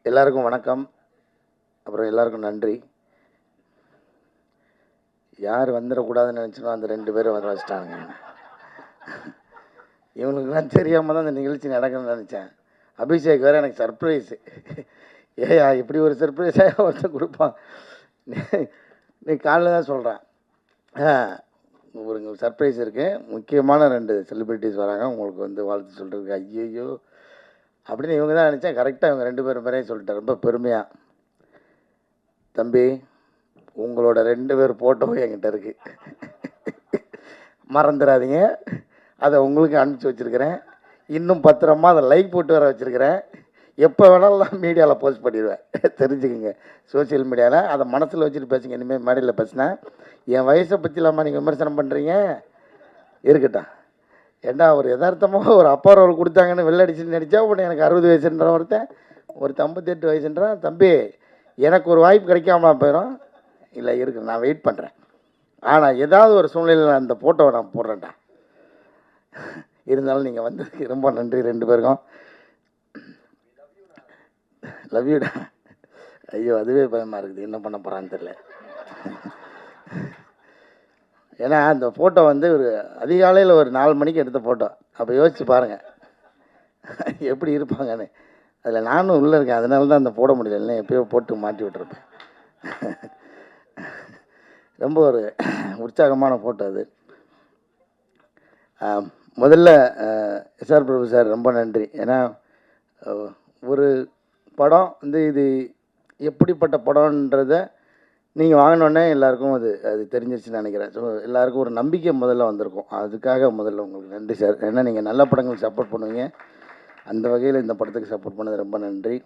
எல்லாருக்கும் வணக்கம். அப்புறம் எல்லாருக்கும் நன்றி. யார் வந்துடக்கூடாதுன்னு நினச்சினோ அந்த 2 பேரும் வர வச்சுட்டாங்க. இவனுக்குலாம் தெரியாமல் தான் அந்த நிகழ்ச்சி நடக்கணும்னு நினச்சேன். அபிஷேக் வேறு எனக்கு சர்ப்ரைஸு. ஏயா இப்படி ஒரு சர்ப்ரைஸாக ஒருத்தன் கொடுப்பான். நீ காலைல தான் சொல்கிறேன். ஒரு சர்ப்ரைஸ் இருக்குது. முக்கியமான 2 செலிப்ரிட்டிஸ் வராங்க. உங்களுக்கு வந்து வாழ்த்து சொல்கிறதுக்கு. ஐயையோ அப்படின்னு இவங்க தான் நினச்சேன். கரெக்டாக இவங்க 2 பேரும் பேரையும் சொல்லிட்டேன். ரொம்ப பெருமையாக. தம்பி, உங்களோட 2 பேர் ஃபோட்டோவும் என்கிட்ட இருக்குது. மறந்துடாதீங்க. அதை உங்களுக்கு அனுப்பிச்சி வச்சுருக்கிறேன். இன்னும் பத்திரமா அதை லைக் போட்டு வர வச்சுருக்கிறேன். எப்போ வேணாலும் நான் மீடியாவில் போஸ்ட் பண்ணிடுவேன். தெரிஞ்சுக்கோங்க. சோசியல் மீடியாவில் அதை மனசில் வச்சுட்டு பேசுங்க. இனிமேல் மேடையில் பேசினா என் வயசை பற்றி இல்லாமல் நீங்கள் விமர்சனம் பண்ணுறீங்க. இருக்கட்டும். ஏண்டா ஒரு யதார்த்தமாக ஒரு அப்பா ரோல் கொடுத்தாங்கன்னு வெள்ளடிச்சுன்னு நடித்தா உடனே எனக்கு 60 வயசுன்ற ஒருத்தன் 58 வயசுன்றான். தம்பி, எனக்கு ஒரு வாய்ப்பு கிடைக்காமலா போயிடும். இல்லை இருக்கு, நான் வெயிட் பண்ணுறேன். ஆனால் ஏதாவது ஒரு சூழ்நிலையில் அந்த ஃபோட்டோவை நான் போடுறேன்டா. இருந்தாலும் நீங்கள் வந்ததுக்கு ரொம்ப நன்றி 2 பேருக்கும். லவ் யூடா. ஐயோ, அதுவே பயமாக இருக்குது. என்ன பண்ண போகிறான்னு தெரியல. ஏன்னா அந்த ஃபோட்டோ வந்து ஒரு அதிகாலையில் ஒரு 4 மணிக்கு எடுத்த ஃபோட்டோ. அப்போ யோசிச்சு பாருங்கள் எப்படி இருப்பாங்கன்னு. அதில் நானும் உள்ளே இருக்கேன். அதனால தான் அந்த போட முடியல. இல்லை எப்பயோ போட்டு மாட்டி விட்டுருப்பேன். ரொம்ப ஒரு உற்சாகமான ஃபோட்டோ அது. முதல்ல எஸ்ஆர் பிரபு சார் ரொம்ப நன்றி. ஏன்னா ஒரு படம் வந்து இது எப்படிப்பட்ட படம்ன்றதை நீங்கள் வாங்கினோடனே எல்லாருக்கும் அது தெரிஞ்சிருச்சுன்னு நினைக்கிறேன். ஸோ எல்லாருக்கும் ஒரு நம்பிக்கை முதல்ல வந்திருக்கும். அதுக்காக முதல்ல உங்களுக்கு நன்றி சார். ஏன்னா நீங்கள் நல்ல படங்களுக்கு சப்போர்ட் பண்ணுவீங்க. அந்த வகையில் இந்த படத்துக்கு சப்போர்ட் பண்ணது ரொம்ப நன்றி.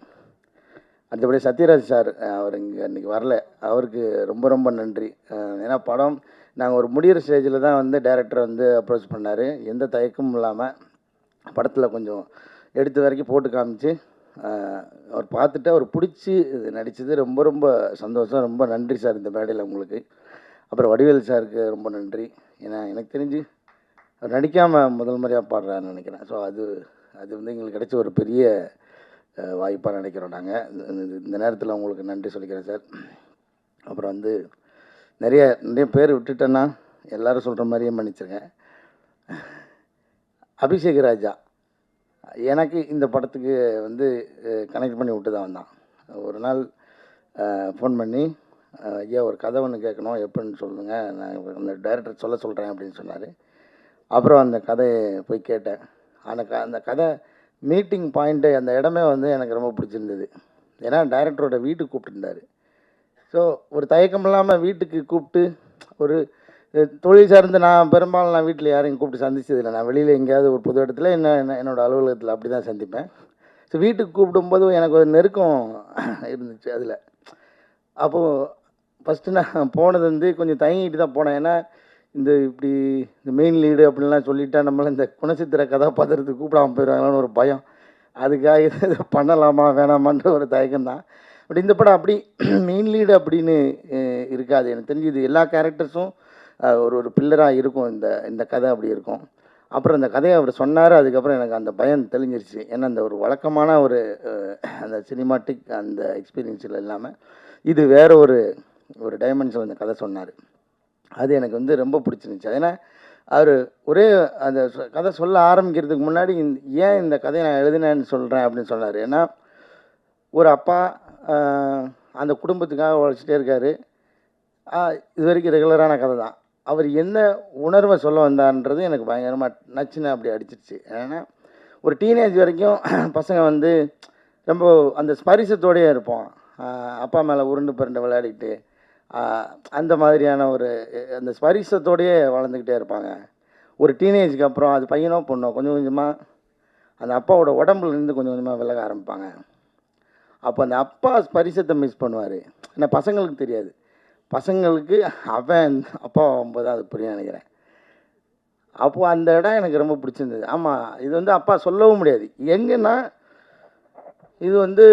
அடுத்தபடி சத்யராஜ் சார், அவர் இன்றைக்கி வரல. அவருக்கு ரொம்ப ரொம்ப நன்றி. ஏன்னா படம் நாங்கள் ஒரு முடிகிற ஸ்டேஜில் தான் வந்து டைரக்டர் வந்து அப்ரோச் பண்ணார். எந்த தயக்கமும் இல்லாமல் படத்தில் கொஞ்சம் எடுத்த வரைக்கும் போட்டு காமிச்சு அவர் பார்த்துட்டு அவர் பிடிச்சி நடித்தது ரொம்ப ரொம்ப சந்தோஷம். ரொம்ப நன்றி சார் இந்த மேடையில் உங்களுக்கு. அப்புறம் வடிவேல் சாருக்கு ரொம்ப நன்றி. ஏன்னா எனக்கு தெரிஞ்சு அவர் நடிக்காமல் முதல் முறையாக பாடுறாருன்னு நினைக்கிறேன். ஸோ அது வந்து எங்களுக்கு கிடைச்ச ஒரு பெரிய வாய்ப்பாக நினைக்கிறோம் நாங்கள். இந்த நேரத்தில் உங்களுக்கு நன்றி சொல்லிக்கிறேன் சார். அப்புறம் வந்து நிறைய பேர் விட்டுட்டேன்னா எல்லோரும் சொல்கிற மாதிரியே மன்னிச்சிருங்க. அபிஷேக் ராஜா எனக்கு இந்த படத்துக்கு வந்து கனெக்ட் பண்ணி விட்டு தான் வந்தான். ஒரு நாள் ஃபோன் பண்ணி, ஐயா ஒரு கதை ஒன்று கேட்கணும், எப்படின்னு சொல்லுங்கள், நான் அந்த டைரக்டர் சொல்கிறேன் அப்படின்னு சொன்னார். அப்புறம் அந்த கதையை போய் கேட்டேன். அந்த கதை மீட்டிங் பாயிண்ட்டு, அந்த இடமே வந்து எனக்கு ரொம்ப பிடிச்சிருந்தது. ஏன்னா டைரக்டரோட வீட்டுக்கு கூப்பிட்டுருந்தார். ஸோ ஒரு தயக்கம் இல்லாமல் வீட்டுக்கு கூப்பிட்டு, ஒரு தொழில் சார்ந்து நான் பெரும்பாலும் நான் வீட்டில் யாரையும் கூப்பிட்டு சந்திச்சதில்லை. நான் வெளியில் எங்கேயாவது ஒரு புது இடத்துல என்னோடய அலுவலகத்தில் அப்படி தான் சந்திப்பேன். ஸோ வீட்டுக்கு கூப்பிடும்போது எனக்கு ஒரு நெருக்கம் இருந்துச்சு அதில். அப்போது ஃபஸ்ட்டு நான் போனது வந்து கொஞ்சம் தயங்கிட்டு தான் போனேன். ஏன்னா இப்படி இந்த மெயின் லீடு அப்படின்லாம் சொல்லிட்டா நம்மளை இந்த குணச்சித்திர கதாபாத்திரத்துக்கு கூப்பிடாமல் போயிடுவாங்களான்னு ஒரு பயம். அதுக்காக இதை பண்ணலாமா வேணாமான்ற ஒரு தயக்கம் தான். பட் இந்த படம் அப்படி மெயின் லீடு அப்படின்னு இருக்காது. எனக்கு தெரிஞ்சு இது எல்லா கேரக்டர்ஸும் ஒரு பில்லராக இருக்கும். இந்த கதை அப்படி இருக்கும். அப்புறம் இந்த கதையை அவர் சொன்னார். அதுக்கப்புறம் எனக்கு அந்த பயம் தெளிஞ்சிருச்சு. ஏன்னா அந்த ஒரு வழக்கமான அந்த சினிமாட்டிக் அந்த எக்ஸ்பீரியன்ஸில் இல்லாமல் இது வேறு ஒரு டைமென்ஷன் அந்த கதை சொன்னார். அது எனக்கு வந்து ரொம்ப பிடிச்சிருந்துச்சு. ஏன்னா அவர் ஒரே அந்த கதை சொல்ல ஆரம்பிக்கிறதுக்கு முன்னாடி ஏன் இந்த கதையை நான் எழுதினேன்னு சொல்கிறேன் அப்படின்னு சொன்னார். ஏன்னா ஒரு அப்பா அந்த குடும்பத்துக்காக உழைச்சிட்டே இருக்கார். இது வரைக்கும் ரெகுலரான கதை தான். அவர் என்ன உணர்வை சொல்ல வந்தார்ன்றது எனக்கு பயங்கரமாக நச்சுன்னு அப்படி அடிச்சிருச்சு. ஏன்னா ஒரு டீனேஜ் வரைக்கும் பசங்க வந்து ரொம்ப அந்த ஸ்பரிசத்தோடையே இருப்போம். அப்பா மேலே உருண்டு பிறண்டு விளையாடிக்கிட்டு அந்த மாதிரியான அந்த ஸ்பரிசத்தோடையே வளர்ந்துக்கிட்டே இருப்பாங்க. ஒரு டீனேஜுக்கு அப்புறம் அது பையனோ பொண்ணோ கொஞ்சம் கொஞ்சமாக அந்த அப்பாவோட உடம்புலேருந்து கொஞ்சம் கொஞ்சமாக விலக ஆரம்பிப்பாங்க. அப்போ அந்த அப்பா ஸ்பரிசத்தை மிஸ் பண்ணுவார். ஏன்னா பசங்களுக்கு தெரியாது. பசங்களுக்கு அவன் அப்பா ஆகும்போது அது புரிய நினைக்கிறேன். அப்போது அந்த இடம் எனக்கு ரொம்ப பிடிச்சிருந்தது. ஆமாம், இது வந்து அப்பா சொல்லவும் முடியாது. எங்கன்னா இது வந்து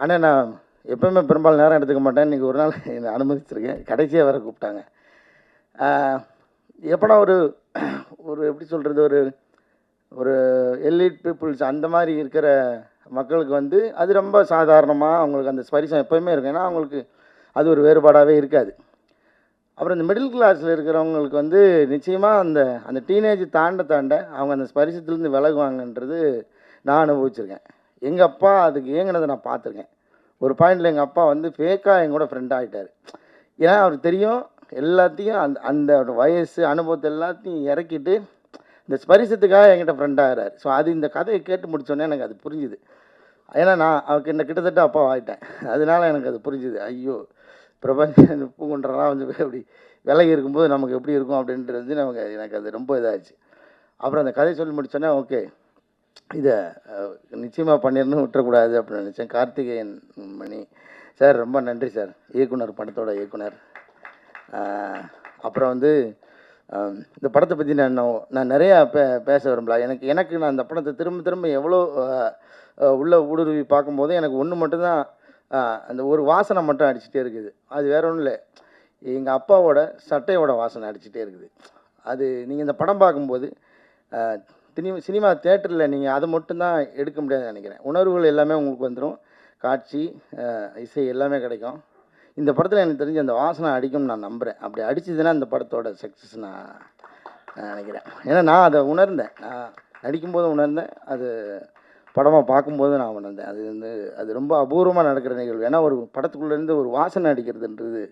ஆனால் நான் எப்போவுமே பெரும்பாலும் நேரம் எடுத்துக்க மாட்டேன். இன்றைக்கி ஒரு நாள் என்னை அனுமதிச்சிருக்கேன். கடைசியாக வேறு கூப்பிட்டாங்க. எப்போனா ஒரு எப்படி சொல்கிறது, ஒரு எலிட் பீப்புள்ஸ் அந்த மாதிரி இருக்கிற மக்களுக்கு வந்து அது ரொம்ப சாதாரணமாக அவங்களுக்கு அந்த ஸ்பரிசம் எப்போயுமே இருக்கும். ஏன்னா அவங்களுக்கு அது ஒரு வேறுபாடாகவே இருக்காது. அப்புறம் இந்த மிடில் கிளாஸில் இருக்கிறவங்களுக்கு வந்து நிச்சயமாக அந்த அந்த டீனேஜ் தாண்ட அவங்க அந்த ஸ்பரிசத்துலேருந்து விலகுவாங்கன்றது நான் அனுபவிச்சிருக்கேன். எங்கள் அப்பா அதுக்கு ஏங்கினதை நான் பார்த்துருக்கேன். ஒரு பாயிண்டில் எங்கள் அப்பா வந்து ஃபேக்காக என் கூட ஃப்ரெண்ட் ஆகிட்டார். ஏன்னா அவருக்கு தெரியும் எல்லாத்தையும் அந்த அந்த வயசு அனுபவத்தை எல்லாத்தையும் இறக்கிட்டு இந்த ஸ்பரிசத்துக்காக என்கிட்ட ஃப்ரெண்ட் ஆகிறாரு. ஸோ அது இந்த கதையை கேட்டு முடித்தோடனே எனக்கு அது புரிஞ்சுது. ஏன்னா நான் அவருக்கு என்ன கிட்டத்தட்ட அப்பா ஆகிட்டேன். அதனால எனக்கு அது புரிஞ்சுது. ஐயோ, பிரபஞ்ச பூங்குன்றலாம் வந்து அப்படி விலகி இருக்கும்போது நமக்கு எப்படி இருக்கும் அப்படின்றது எனக்கு அது ரொம்ப இதாகிடுச்சு. அப்புறம் அந்த கதையை சொல்லி முடித்தோன்னே ஓகே, இதை நிச்சயமாக பண்ணிடணும், விட்டுறக்கூடாது அப்படின்னு நினச்சேன். கார்த்திகேயன் மணி சார் ரொம்ப நன்றி சார், இயக்குனர், படத்தோட இயக்குனர். அப்புறம் வந்து இந்த படத்தை பற்றி நான் நிறையா பேச விரும்பல. எனக்கு நான் இந்த படத்தை திரும்ப எவ்வளோ உள்ளே ஊடுருவி பார்க்கும்போது எனக்கு ஒன்று மட்டும்தான், அந்த ஒரு வாசனை மட்டும் அடிச்சுட்டே இருக்குது. அது வேற ஒன்றும் இல்லை, எங்கள் அப்பாவோட சட்டையோட வாசனை அடிச்சுட்டே இருக்குது. அது நீங்கள் இந்த படம் பார்க்கும்போது சினிமா தேட்டரில் நீங்கள் அதை மட்டும்தான் எடுக்க முடியாதுன்னு நினைக்கிறேன். உணர்வுகள் எல்லாமே உங்களுக்கு வந்துடும், காட்சி, இசை எல்லாமே கிடைக்கும். இந்த படத்தில் எனக்கு தெரிஞ்சு அந்த வாசனை அடிக்கும்னு நான் நம்புகிறேன். அப்படி அடிச்சதுன்னா இந்த படத்தோட சக்ஸஸ் நான் நினைக்கிறேன். ஏன்னா நான் அதை உணர்ந்தேன், நான் நடிக்கும்போது உணர்ந்தேன், அது படமாக பார்க்கும்போது நான் உணர்ந்தேன். அது ரொம்ப அபூர்வமாக நடக்கிற நிகழ்வு. ஏன்னா ஒரு படத்துக்குள்ளேருந்து ஒரு வாசனை அடிக்கிறதுன்றது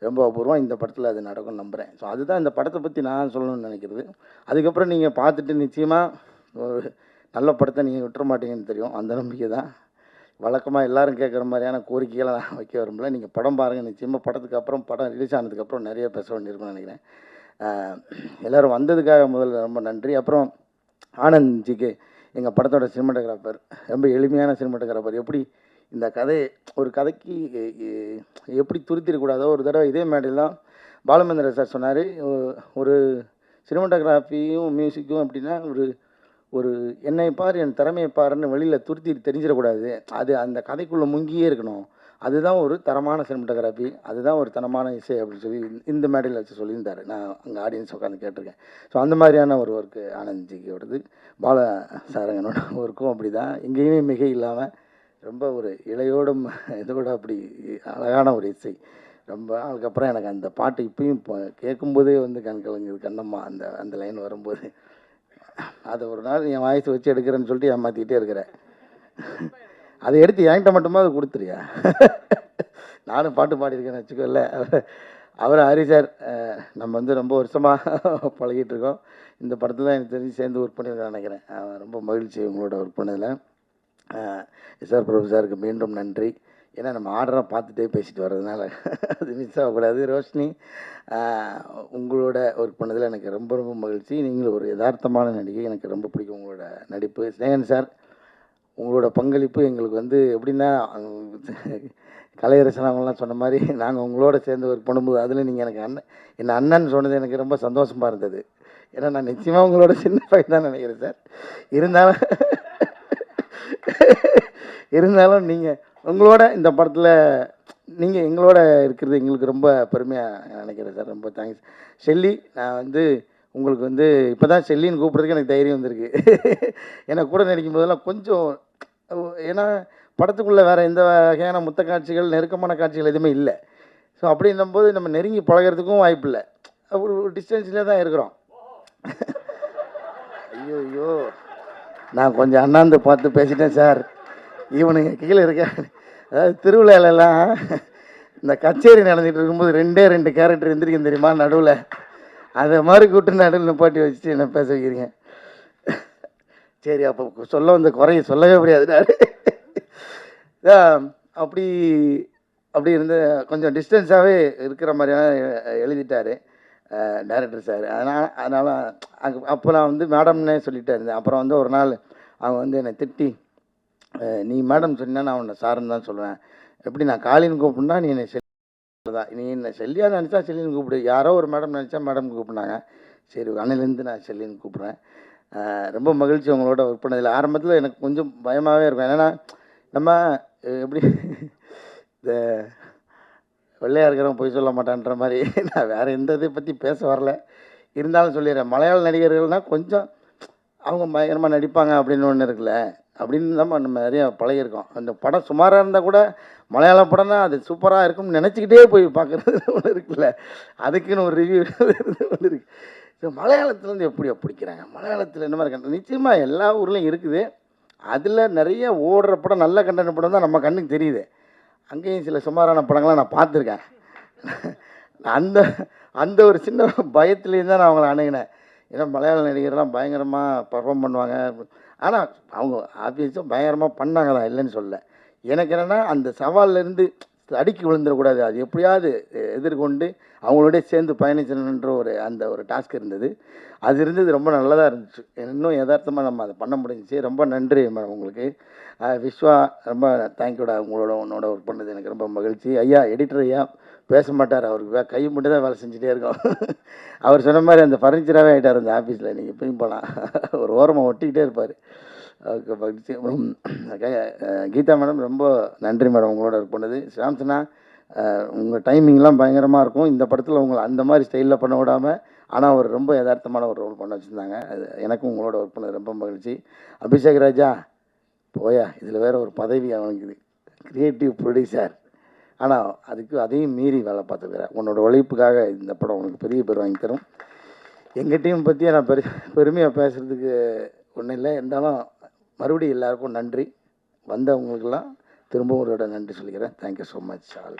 ரொம்ப அபூர்வம். இந்த படத்தில் அது நடக்கும்னு நம்புகிறேன். ஸோ அதுதான் இந்த படத்தை பற்றி நான் சொல்லணும்னு நினைக்கிறது. அதுக்கப்புறம் நீங்கள் பார்த்துட்டு நிச்சயமாக ஒரு நல்ல படத்தை நீங்கள் விட்டுற மாட்டீங்கன்னு தெரியும். அந்த நம்பிக்கை தான். வழக்கமாக எல்லோரும் கேட்குற மாதிரியான கோரிக்கைகளை நான் வைக்க விரும்பல. நீங்கள் படம் பாருங்கள். நிச்சயமாக படத்துக்கு அப்புறம், படம் ரிலீஸ் ஆனதுக்கப்புறம் நிறைய பேச வேண்டியிருக்கும்னு நினைக்கிறேன். எல்லோரும் வந்ததுக்காக முதல்ல ரொம்ப நன்றி. அப்புறம் ஆனந்த்ஜிக்கு, எங்கள் படத்தோட சினிமாட்டோகிராஃபர், ரொம்ப எளிமையான சினிமாட்டோகிராஃபர். எப்படி இந்த ஒரு கதைக்கு எப்படி துருத்திடக்கூடாதோ, ஒரு தடவை இதே மேடையில் தான் பாலுமேந்திர சார் சொன்னார், ஒரு சினிமாட்டோகிராஃபியும் மியூசிக்கும் அப்படின்னா ஒரு என்னை பார், என் திறமையை பாருன்னு வெளியில் துருத்தி தெரிஞ்சிடக்கூடாது, அது அந்த கதைக்குள்ளே முங்கியே இருக்கணும், அதுதான் ஒரு தரமான சினிமாட்டோகிராஃபி, அதுதான் ஒரு தரமான இசை அப்படின்னு சொல்லி இந்த மேடையில் வச்சு சொல்லியிருந்தார். நான் அங்கே ஆடியன்ஸ் உட்காந்து கேட்டிருக்கேன். ஸோ அந்த மாதிரியான ஒரு ஒர்க்கு ஆனந்த்ஜிக்கோடது. பால சாரங்கனோட ஒர்க்கும் அப்படி தான், எங்கேயுமே மிகை இல்லாமல் ரொம்ப ஒரு இளையோடும் இதோட அப்படி அழகான ஒரு இசை. ரொம்ப அதுக்கப்புறம் எனக்கு அந்த பாட்டு இப்பயும் கேட்கும்போதே வந்து கண் கலங்குது, கண்ணம்மா அந்த அந்த லைன் வரும்போது. அதை ஒரு நாள் என் வாய்ஸ் வச்சு எடுக்கிறேன்னு சொல்லிட்டு ஏமாற்றிக்கிட்டே இருக்கிறேன். அதை எடுத்து என்கிட்ட மட்டுமா அதை கொடுத்துறியா? நானும் பாட்டு பாடியிருக்கேன்னு வச்சுக்கோல்ல. அவர் ஹரி சார், நம்ம வந்து ரொம்ப வருஷமாக பழகிட்டு இருக்கோம். இந்த படத்தில் எனக்கு தெரிஞ்சு சேர்ந்து ஒர்க் பண்ணியிருக்கேன் நினைக்கிறேன். ரொம்ப மகிழ்ச்சி உங்களோட ஒர்க் பண்ணதில். எஸ்ஆர் பிரபு சாருக்கு மீண்டும் நன்றி. ஏன்னா நம்ம ஆர்டராக பார்த்துட்டே பேசிட்டு வர்றதுனால அது மிஸ் ஆகக்கூடாது. ரோஷினி, உங்களோட ஒர்க் பண்ணதில் எனக்கு ரொம்ப ரொம்ப மகிழ்ச்சி. நீங்களும் ஒரு யதார்த்தமான நடிகை, எனக்கு ரொம்ப பிடிக்கும் உங்களோட நடிப்பு. ஸ்னேகன் சார், உங்களோட பங்களிப்பு எங்களுக்கு வந்து எப்படின்னா, கலையரசன் அவங்களாம் சொன்ன மாதிரி நாங்கள் உங்களோட சேர்ந்து ஒர்க் பண்ணும்போது அதில் நீங்கள் எனக்கு என்ன அண்ணன் சொன்னது எனக்கு ரொம்ப சந்தோஷமாக இருந்தது. ஏன்னா நான் நிச்சயமாக உங்களோட சின்ன பையன் தான் நினைக்கிறேன் சார். இருந்தாலும் நீங்கள் உங்களோட இந்த படத்தில் நீங்கள் எங்களோட இருக்கிறது எங்களுக்கு ரொம்ப பெருமையாக நினைக்கிறேன் சார். ரொம்ப தேங்க்ஸ். ஷெல்லி, நான் வந்து உங்களுக்கு வந்து இப்போ தான் ஷெல்லின்னு கூப்பிட்றதுக்கு எனக்கு தைரியம் வந்திருக்கு. ஏன்னா கூட நடிக்கும் போதெல்லாம் கொஞ்சம், ஏன்னா படத்துக்குள்ளே வேறு எந்த வகையான முத்த காட்சிகள், நெருக்கமான காட்சிகள் எதுவுமே இல்லை. ஸோ அப்படின்னும்போது நம்ம நெருங்கி பழகிறதுக்கும் வாய்ப்பு இல்லை, ஒரு டிஸ்டன்ஸ்லேயே தான் இருக்கிறோம். ஐயோ, நான் கொஞ்சம் அண்ணாந்து பார்த்து பேசிட்டேன் சார். இவனுங்க கீழே இருக்க, அதாவது திருவிழாலெல்லாம் இந்த கச்சேரி நடந்துகிட்டு இருக்கும்போது 2 கேரக்டர் எந்திரிக்கும் தெரியுமா நடுவில், அதை மாதிரி கூப்பிட்டு நடுவில் நிப்பாட்டி வச்சுட்டு என்ன பேச வைக்கிறீங்க? சரி, அப்போ சொல்ல வந்த குறைய சொல்லவே முடியாது. அப்படி அப்படி இருந்து கொஞ்சம் டிஸ்டன்ஸாகவே இருக்கிற மாதிரியான எழுதிட்டார் டைரக்டர் சார். அதனால் அப்போ நான் வந்து மேடம்னே சொல்லிகிட்டே இருந்தேன். அப்புறம் வந்து ஒரு நாள் அவங்க வந்து என்னை திட்டி, நீ மேடம் சொன்னா நான் உன்னை சாருன்னு தான் சொல்லுவேன், எப்படி நான் காலின்னு கூப்பிட்னா நீ என்னை தான், நீ என்னை செல்லியா நினச்சா செல்லின்னு கூப்பிடு, யாரோ ஒரு மேடம் நினச்சா மேடம் கூப்பிட்னாங்க. சரி, அன்னிலேருந்து நான் செல்லின்னு கூப்பிட்றேன். ரொம்ப மகிழ்ச்சி உங்களோட ஒர்க் பண்ணதில். ஆரம்பத்தில் எனக்கு கொஞ்சம் பயமாகவே இருக்கும், ஏன்னா நம்ம எப்படி இந்த வெள்ளையாக இருக்கிறவங்க போய் சொல்ல மாட்டான்ற மாதிரி. நான் வேறு எந்த இதை பற்றி பேச வரல, இருந்தாலும் சொல்லிடுறேன். மலையாள நடிகர்கள்னால் கொஞ்சம் அவங்க பயங்கரமாக நடிப்பாங்க அப்படின்னு ஒன்று இருக்குல்ல, அப்படின்னு நம்ம நிறையா பழகியிருக்கோம். அந்த படம் சுமாராக இருந்தால் கூட மலையாள படம்னா அது சூப்பராக இருக்கும்னு நினச்சிக்கிட்டே போய் பார்க்குறது ஒன்று இருக்குல்ல, அதுக்குன்னு ஒரு ரிவ்யூ ஒன்று இருக்குது. ஸோ மலையாளத்துலேருந்து எப்படி பிடிக்கிறாங்க, மலையாளத்தில் என்ன மாதிரி கண்டென்ட், நிச்சயமாக எல்லா ஊர்லேயும் இருக்குது. அதில் நிறைய ஓடுற படம், நல்ல கண்டென்ட் படம் தான் நம்ம கண்ணுக்கு தெரியுது. அங்கேயும் சில சுமாரான படங்கள்லாம் நான் பார்த்துருக்கேன். அந்த அந்த ஒரு சின்ன பயத்துலேயும் தான் நான் அவங்கள அணுகினேன். ஏன்னா மலையாள நடிகர்லாம் பயங்கரமாக பர்ஃபார்ம் பண்ணுவாங்க. ஆனால் அவங்க ஆப்வியஸாக பயங்கரமாக பண்ணாங்க தான், இல்லைன்னு சொல்லல. எனக்கு என்னென்னா அந்த சவால்லேருந்து அடிக்கி விழுந்துடக்கூடாது, அது எப்படியாவது எதிர்கொண்டு அவங்களோடய சேர்ந்து பயணிச்சணுன்ற அந்த ஒரு டாஸ்க் இருந்தது. அது இருந்தது, ரொம்ப நல்லதாக இருந்துச்சு. இன்னும் யதார்த்தமாக நம்ம அதை பண்ண முடிஞ்சிச்சு. ரொம்ப நன்றி மேடம் உங்களுக்கு. விஸ்வா, ரொம்ப தேங்க்யூடா, உன்னோட ஒர்க் பண்ணது எனக்கு ரொம்ப மகிழ்ச்சி. ஐயா எடிட்டர் ஐயா பேச மாட்டார், அவருக்கு கை மட்டும் தான் வேலை செஞ்சுட்டே இருக்கோம். அவர் சொன்ன மாதிரி அந்த ஃபர்னிச்சராகவே ஆகிட்டார் அந்த ஆஃபீஸில். நீங்கள் எப்பயும் போகலாம், ஒரு ஓரமாக ஒட்டிக்கிட்டே இருப்பார். ஓகே மகிழ்ச்சி. கீதா மேடம் ரொம்ப நன்றி மேடம் உங்களோட ஒர்க் பண்ணது. சாம்சனா, உங்கள் டைமிங்லாம் பயங்கரமாக இருக்கும். இந்த படத்தில் உங்களை அந்த மாதிரி ஸ்டைலில் பண்ண விடாமல், ஆனால் ஒரு ரொம்ப யதார்த்தமான ஒரு ரோல் பண்ண வச்சுருந்தாங்க. அது எனக்கும் உங்களோட ஒர்க் பண்ணது ரொம்ப மகிழ்ச்சி. அபிஷேக் ராஜா போயா, இதில் வேறு ஒரு பதவி அவனுக்கு, கிரியேட்டிவ் ப்ரொடியூசர். ஆனால் அதையும் மீறி வேலை பார்த்துக்கிறேன். உன்னோட உழைப்புக்காக இந்த படம் உனக்கு பெரிய பேர் வாங்கி தரும். எங்கள் டீம் பற்றியே நான் பெருமையாக பேசுகிறதுக்கு ஒன்றும் இல்லை. இருந்தாலும் மறுபடியும் எல்லாருக்கும் நன்றி. வந்தவங்களுக்கெல்லாம் திரும்பவும் ஒரு நன்றி சொல்லிக்கிறேன். Thank you so much all.